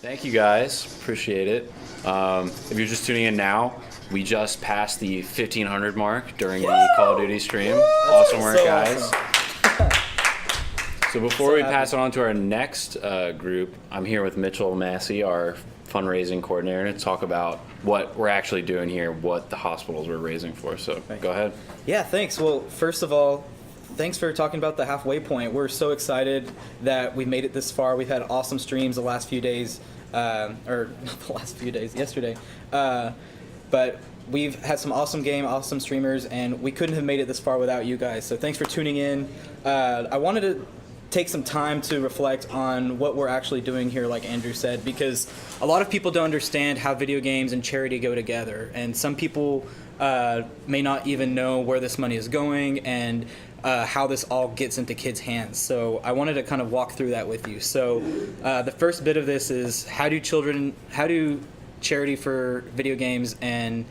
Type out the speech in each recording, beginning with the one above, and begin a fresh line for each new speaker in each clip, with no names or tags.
Thank you guys. Appreciate it. If you're just tuning in now, we just passed the 1,500 mark during the Call of Duty stream. Awesome work, guys.
Awesome.
So before we pass it on to our next group, I'm here with Mitchell Massey, our fundraising coordinator, to talk about what we're actually doing here, what the hospitals we're raising for. So go ahead.
Yeah, thanks. Well, first of all, thanks for talking about the halfway point. We're so excited that we've made it this far. We've had awesome streams the last few days, or not the last few days, yesterday. But we've had some awesome streamers, and we couldn't have made it this far without you guys. So thanks for tuning in. I wanted to take some time to reflect on what we're actually doing here, like Andrew said, because a lot of people don't understand how video games and charity go together, and some people may not even know where this money is going and how this all gets into kids' hands. So I wanted to kind of walk through that with you. So the first bit of this is how do charity for video games and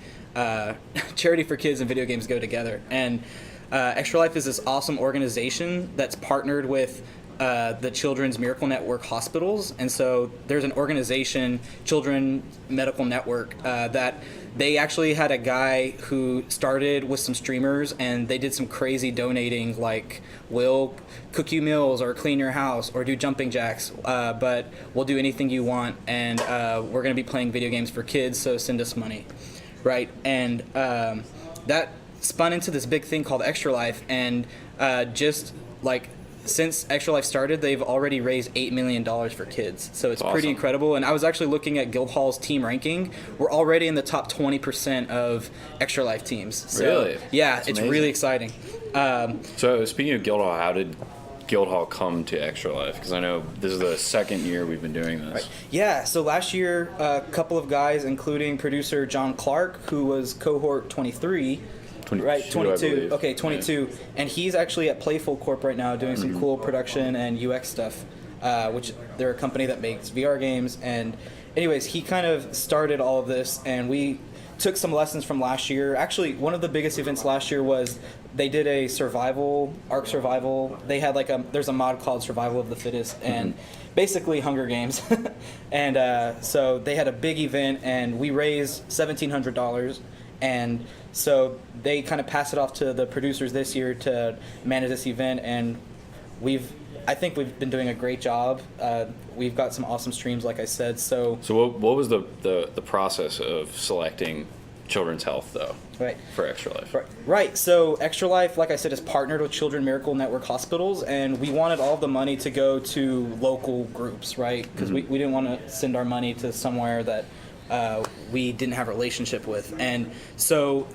charity for kids and video games go together? And Extra Life is this awesome organization that's partnered with the Children's Miracle Network hospitals. And so there's an organization, Children's Medical Network, that they actually had a guy who started with some streamers, and they did some crazy donating, like we'll cook you meals or clean your house or do jumping jacks, but we'll do anything you want, and we're going to be playing video games for kids, so send us money, right? And that spun into this big thing called Extra Life, and just like since Extra Life started, they've already raised $8 million for kids. So it's pretty incredible. And I was actually looking at Guildhall's team ranking. We're already in the top 20% of Extra Life teams. So,
Really?
Yeah,
That's
it's
amazing.
really exciting.
So speaking of Guildhall, how did Guildhall come to Extra Life? Because I know this is the second year we've been doing this.
Right. Yeah, so last year, a couple of guys, including producer John Clark, who was cohort 23, right, 22. Okay, 22. Yeah. And he's actually at Playful Corp right now doing some cool production and UX stuff, which they're a company that makes VR games. And anyways, he kind of started all of this, and we took some lessons from last year. Actually, one of the biggest events last year was they did a Ark Survival. They had there's a mod called Survival of the Fittest, and basically Hunger Games. And so they had a big event, and we raised $1,700. And so they kind of passed it off to the producers this year to manage this event, and I think we've been doing a great job. We've got some awesome streams, like I said. So
what was the process of selecting Children's Health, though, for Extra Life?
Right. So Extra Life, like I said, is partnered with Children's Miracle Network hospitals, and we wanted all the money to go to local groups, right? Because we didn't want to send our money to somewhere that we didn't have a relationship with. And so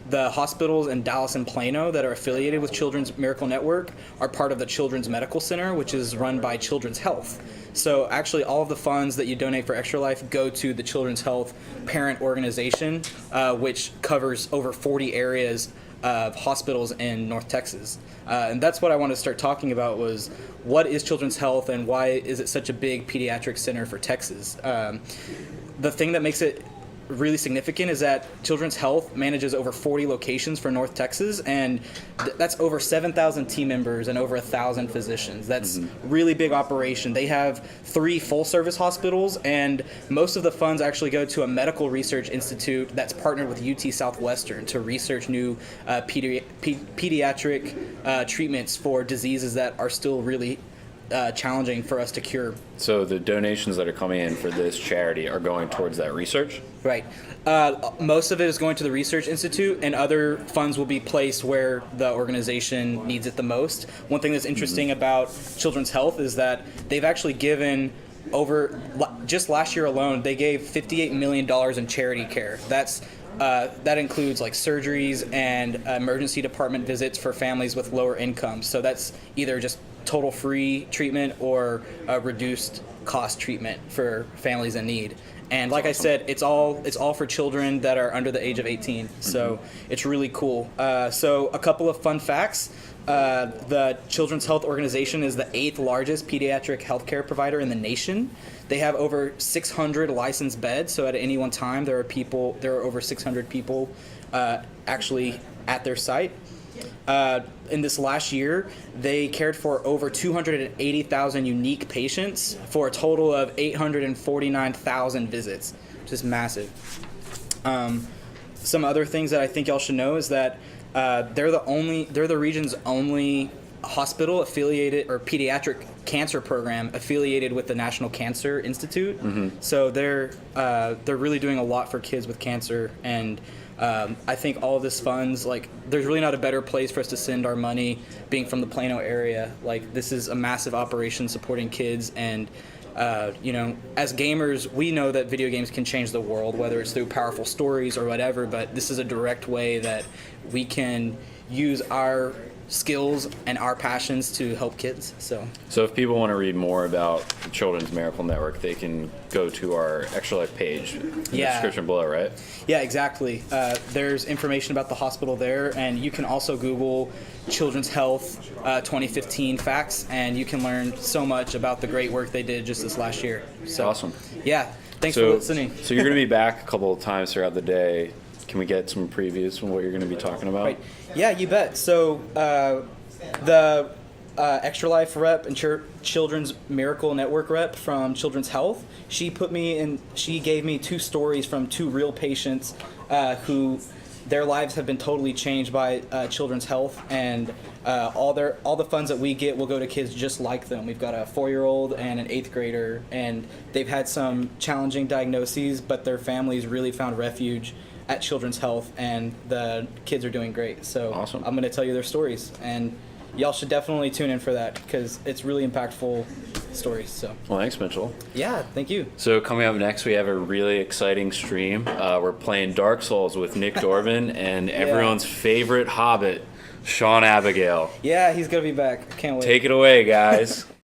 the hospitals in Dallas and Plano that are affiliated with Children's Miracle Network are part of the Children's Medical Center, which is run by Children's Health. So actually all of the funds that you donate for Extra Life go to the Children's Health parent organization, which covers over 40 areas of hospitals in North Texas. And that's what I wanted to start talking about, was what is Children's Health and why is it such a big pediatric center for Texas? The thing that makes it really significant is that Children's Health manages over 40 locations for North Texas, and that's over 7,000 team members and over 1,000 physicians. That's really big operation. They have 3 full-service hospitals, and most of the funds actually go to a medical research institute that's partnered with UT Southwestern to research new pediatric treatments for diseases that are still really challenging for us to cure.
So the donations that are coming in for this charity are going towards that research?
Right. Most of it is going to the Research Institute, and other funds will be placed where the organization needs it the most. One thing that's interesting about Children's Health is that they've actually given just last year alone, they gave $58 million in charity care. That includes like surgeries and emergency department visits for families with lower incomes. So that's either just total free treatment or reduced cost treatment for families in need. And like I said, it's all for children that are under the age of 18. So it's really cool. So a couple of fun facts. The Children's Health Organization is the 8th largest pediatric healthcare provider in the nation. They have over 600 licensed beds, so at any one time there are over 600 people actually at their site. In this last year, they cared for over 280,000 unique patients for a total of 849,000 visits, which is massive. Some other things that I think y'all should know is that they're the region's only hospital affiliated or pediatric cancer program affiliated with the National Cancer Institute. So they're really doing a lot for kids with cancer, and I think all of this funds, like, there's really not a better place for us to send our money being from the Plano area. Like, this is a massive operation supporting kids, and you know, as gamers, we know that video games can change the world, whether it's through powerful stories or whatever, but this is a direct way that we can use our skills and our passions to help kids. So
if people want to read more about the Children's Miracle Network, they can go to our Extra Life page in the description below, right?
Yeah, exactly. There's information about the hospital there, and you can also Google Children's Health 2015 facts, and you can learn so much about the great work they did just this last year. So
Awesome.
Yeah, thanks for listening.
So you're going to be back a couple of times throughout the day. Can we get some previews from what you're going to be talking about?
Right. Yeah, you bet. So the Extra Life rep and Children's Miracle Network rep from Children's Health, she gave me 2 stories from 2 real patients who their lives have been totally changed by Children's Health, and all the funds that we get will go to kids just like them. We've got a 4-year-old and an 8th grader, and they've had some challenging diagnoses, but their families really found refuge at Children's Health, and the kids are doing great. So
Awesome.
I'm going to tell you their stories, and y'all should definitely tune in for that because it's really impactful stories. So
Well, thanks, Mitchell.
yeah, thank you.
So coming up next, we have a really exciting stream. We're playing Dark Souls with Nick Dorvin and everyone's favorite Hobbit, Sean Abigail.
Yeah, he's going to be back. Can't wait.
Take it away, guys.